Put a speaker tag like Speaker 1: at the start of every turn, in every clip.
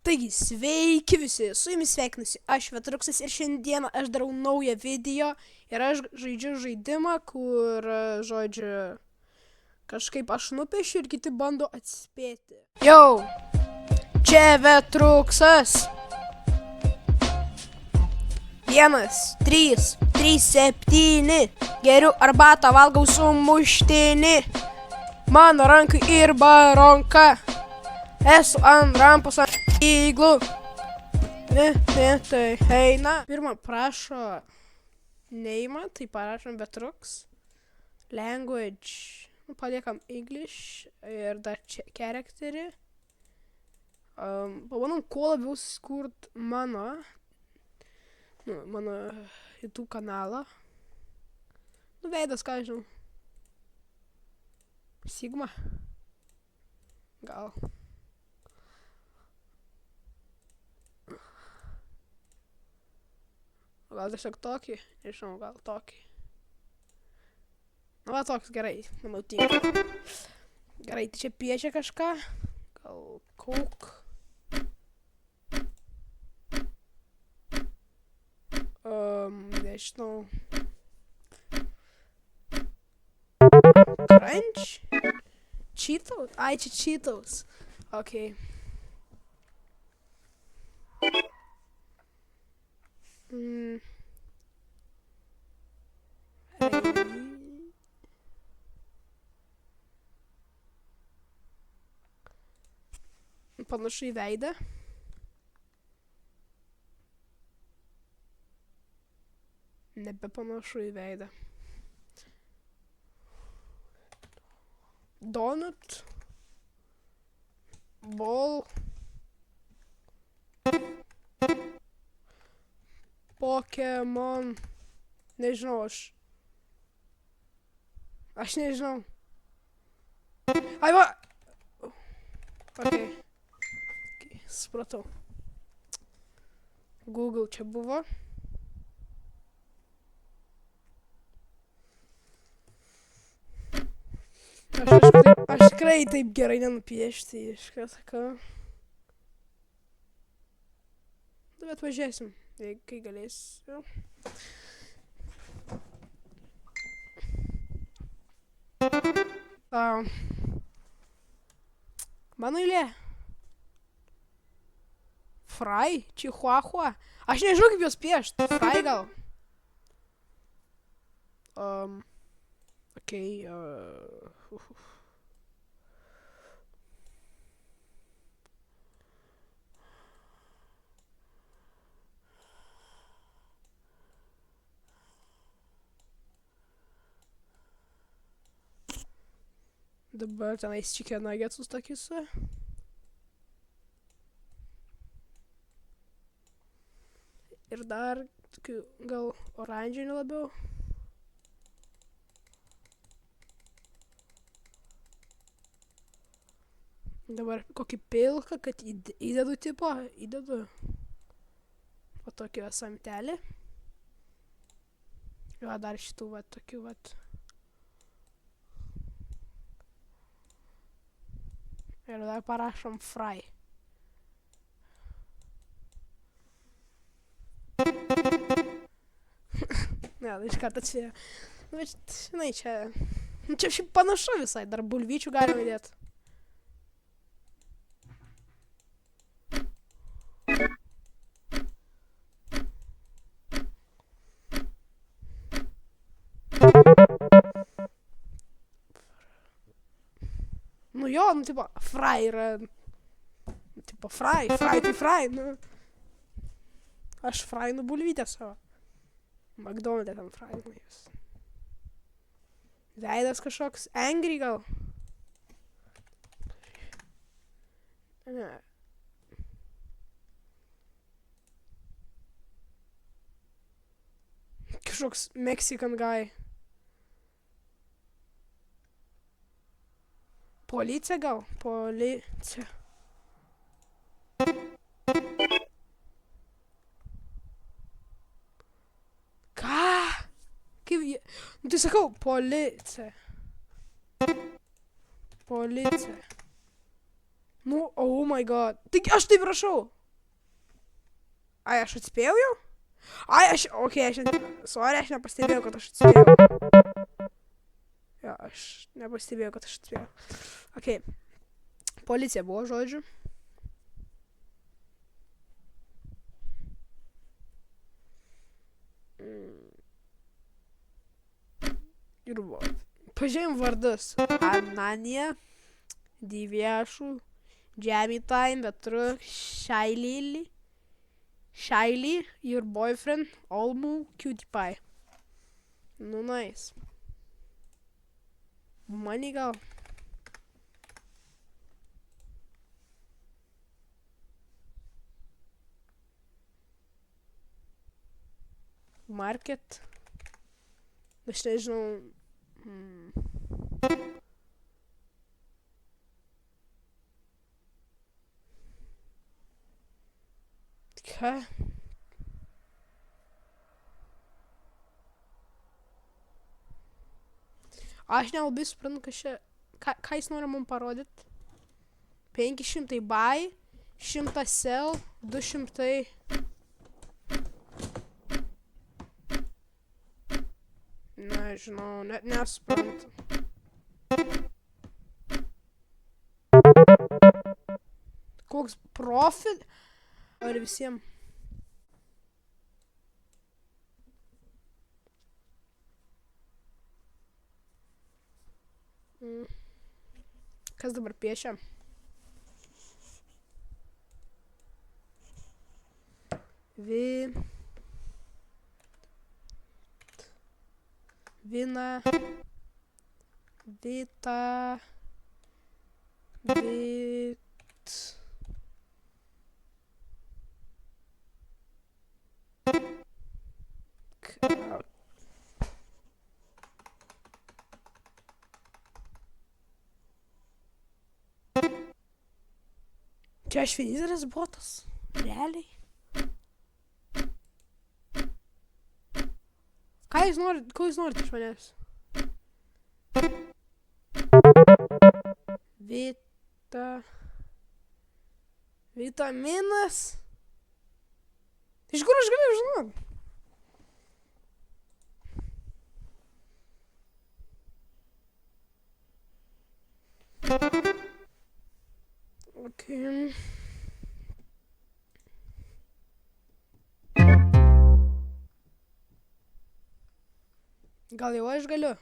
Speaker 1: Taigi, sveiki visi, su jumis sveikinusi aš Vetruksas ir šiandieną aš darau naują video ir aš žaidžiu žaidimą, kur, žodžiu, kažkaip aš nupiešiu ir kiti bando atspėti. Jau, čia Vetruksas. 1, 3, 3, 7, geriu arbatą, valgau sumuštinį, mano rankai ir baronka. Esu ant rampos ant įglų. Tai eina. Pirmą prašo neima, tai parašom Vetruks. Language. Paliekam English ir dar čia charakterį. Pabandom kuo labiau skurt mano YouTube kanalą. Veidas, ką žinau. Sigma. Gal. Gal tiesiog tokį, nežinau, gal tokį. Nu, va toks gerai, manau tinka. Gerai, tai čia piešia kažką. Gal Coke. Nežinau. Crunch? Cheetos? Ai, čia Cheetos. Ok. Panašu į veidą. Nebepanašu į veidą. Donut. Ball. Pokemon. Nežinau aš. Aš nežinau. Ai va! Ok. Supratau. Google čia buvo. Aš tikrai taip gerai nenupiešti, išką sakau. Bet važiuosim, kai galėsiu. Mano eilė. Fry? Chihuahua? Aš nežinau, kaip jos piešt. Fry gal? Okei. Dabar tenais chicken nuggetsus tokius. Ir dar tokių gal oranžinių labiau. Dabar kokį pilką, kad įdedu tipo, įdedu po tokį samtelį. Jo, dar šitų va, tokių va. Ir dar parašom fry. Ne, iš karto čia. Nu, bet, žinai, čia. Nu, čia šiaip panašu visai, dar bulvyčių galima įdėti. Nu jo, nu tipo, fry yra. Tipo, fry tai fry, nu. Aš frynu bulvytę savo. McDonald'e ten frynu jūs. Veidas kažkoks, angry gal. Ne. Kažkoks Mexican guy. Policija gal? Policija. Ką? Kaip jie? Nu tai sakau, policija. Policija. Nu, oh my god. Taigi aš taip rašau. Ai, aš atspėjau jau? Ai, aš nepastebėjau, kad aš atspėjau. Jo, aš nepastebėjau, kad aš atspėjau. Okei. Policija buvo, žodžiu. Ir buvo. Pažėjom vardus. Ananija, Diviešų, Jamie Time, Betruk, Shailey ir boyfriend, Olmu, Cutie Pie. Nu, nice. Money gal. Market. Aš nežinau. Ką? Aš nelabai suprantu, kas čia. Ką jis nori mums parodyti? 500 buy, 100 sell, 200. Nežinau, net nesuprantu. Koks profit? Ar visiems? Kas dabar piešia? Vina. Vita. Čia aš vienintelis botas. Realiai. Ko jūs norit iš manęs? Vitaminas? Iš kur aš galėjau žinot? Okay. Gal jau aš galiu?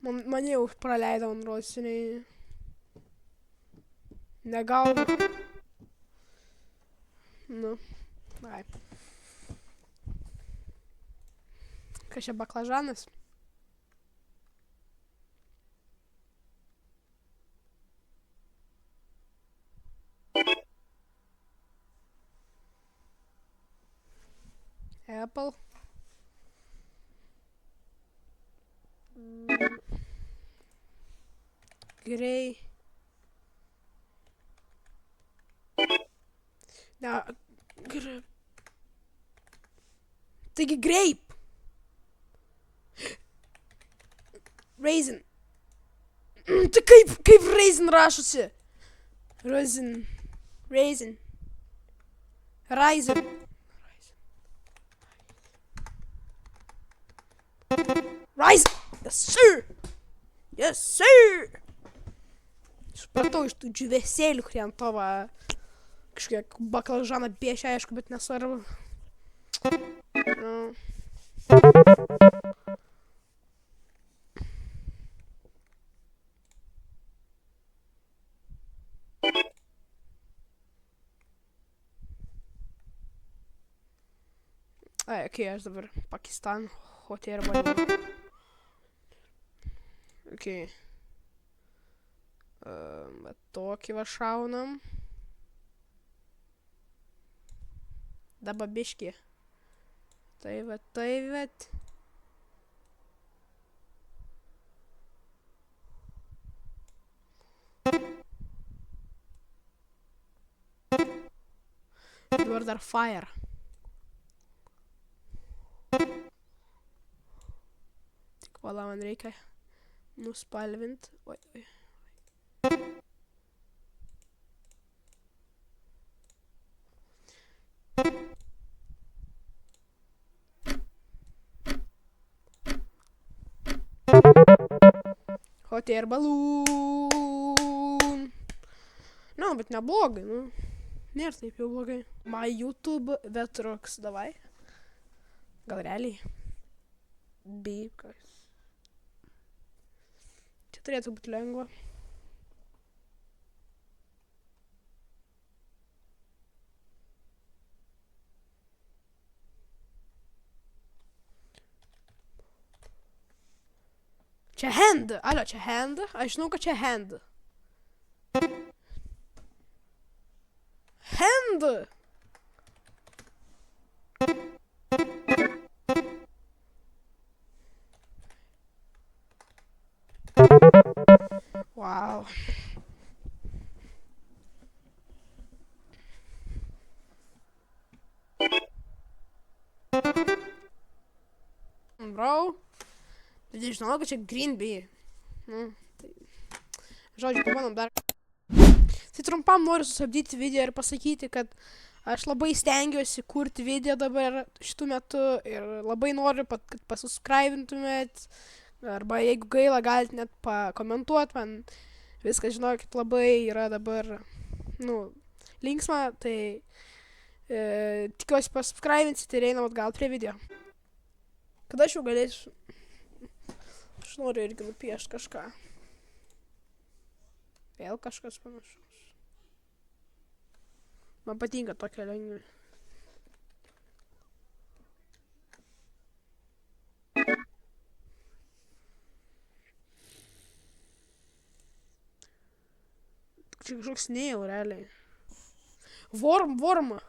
Speaker 1: Mane jau praleido Androsiniai. Negaunu. Nu, ai. Kas čia baklažanas? Apple. Grey. Ne, taigi grape. Raisin. Tai kaip raisin rašosi? Raisin. Yes, sir. Yes, sir. Supratau iš tų džiuvesėlių, kurie ant to va kažkiek baklažaną piešia, aišku, bet nesvarbu. No. Ai, okei, aš dabar Pakistan, hotel arba. Okei. Bet tokį va šaunam. Dabar biški. Tai vat. Dabar dar fire. Tik vala man reikia nuspalvint. Oi. hot air balloon. Nu, bet neblogai, nu. Nėra taip jau blogai. My YouTube Vetrox, davai. Gal realiai? Because. Čia turėtų būti lengva. Čia hand. Alio, čia hand. Aš žinau, kad čia hand. Hand. Wow. Bro. Bet žinau, kad čia green bee. Nu, tai. Žodžiu, pabandom dar. Tai trumpam noriu sustabdyti video ir pasakyti, kad aš labai stengiuosi kurti video dabar šitų metu ir labai noriu, kad pasuscribintumėt. Arba jeigu gaila, galite net pakomentuoti man. Viskas, žinokit, labai yra dabar, nu, linksma, tai tikiuosi pasubscribinsit ir einam atgal prie video. Kada aš jau galėsiu? Aš noriu irgi nupiešti kažką. Vėl kažkas panašaus. Man patinka tokia lengva. Čia kažkoks nail, realiai. Vorma.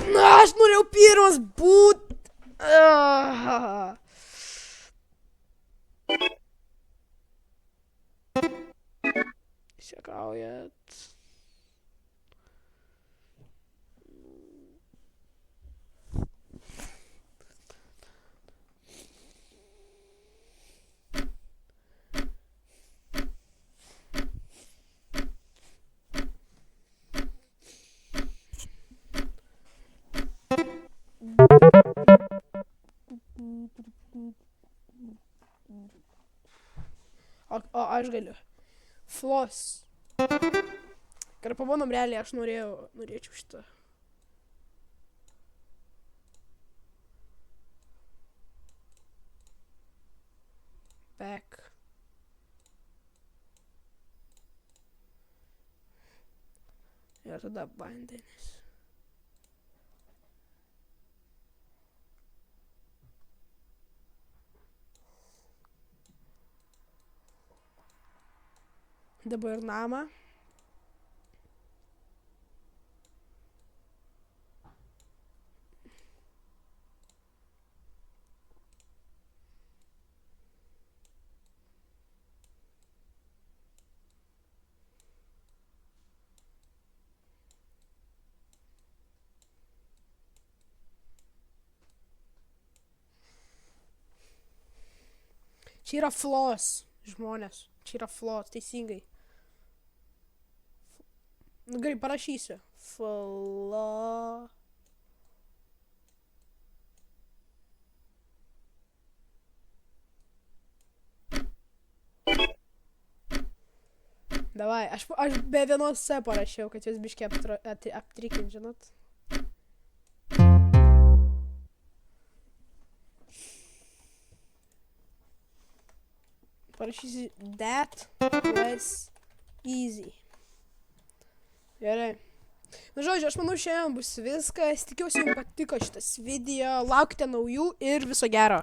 Speaker 1: Na, aš norėjau pirmas būt. Išsiekaujat. O aš galiu. Floss. Gerai, pabandom realiai, aš norėčiau šitą. Back. Ir tada vandenis. Dabar namą. Čia yra floss, žmonės. Čia yra floss, teisingai. Nu, gerai, parašysiu. Floss. Davai, aš be vienos C parašiau, kad jūs biškiai aptrikint, žinot. Parašysiu that was easy. Gerai. Nu, žodžiu, aš manau, šiandien bus viskas. Tikiuosi, jums patiko šitas video. Laukite naujų ir viso gero.